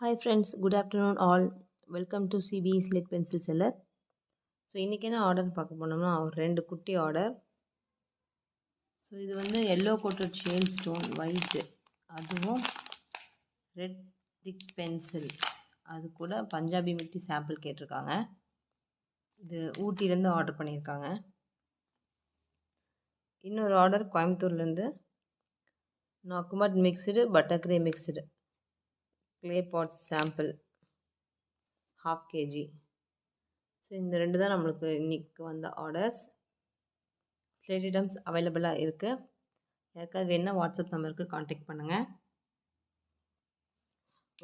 Hi friends, good afternoon all. Welcome to CBE Slate Pencil Seller. So இன்றைக்கி என்ன order பார்க்க போனோம்னா ஒரு 2 குட்டி ஆர்டர். ஸோ இது வந்து yellow coated shale stone white, அதுவும் ரெட் திக் பென்சில், அது கூட பஞ்சாபி மிட்டி சாம்பிள் கேட்டிருக்காங்க. இது ஊட்டிலேருந்து ஆர்டர் பண்ணியிருக்காங்க. இன்னொரு ஆர்டர் கோயம்புத்தூர்லேருந்து நாக்குமட் mixed butter grey mixed clay pot sample 1/2 kg. So இந்த 2 தான் நம்மளுக்கு இன்றைக்கி வந்த ஆர்டர்ஸ். ஸ்லேட் ஐட்டம்ஸ் அவைலபிளாக இருக்குது. யாருக்காவது வேணும்னா வாட்ஸ்அப் நம்பருக்கு காண்டாக்ட் பண்ணுங்கள்.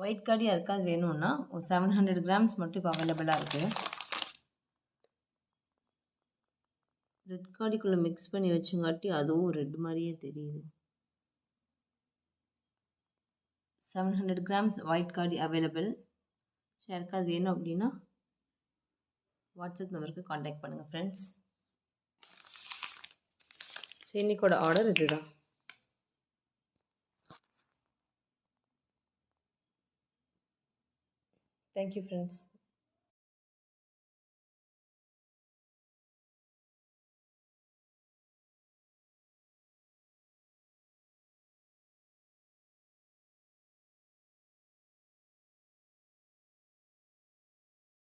ஒயிட் கார்டு யாருக்காவது வேணும்னா ஒரு 700 கிராம்ஸ் மட்டும் இப்போ அவைலபிளாக இருக்குது. ரெட் கார்டுக்குள்ளே மிக்ஸ் பண்ணி வச்சுங்காட்டி அதுவும் ரெட் மாதிரியே தெரியுது. 700 grams white card available. So யாருக்காவது வேணும் அப்படின்னா வாட்ஸ்அப் நம்பருக்கு காண்டாக்ட் பண்ணுங்கள் ஃப்ரெண்ட்ஸ். ஸோ இன்றைக்கோட ஆர்டர் இதுதான். Thank you friends.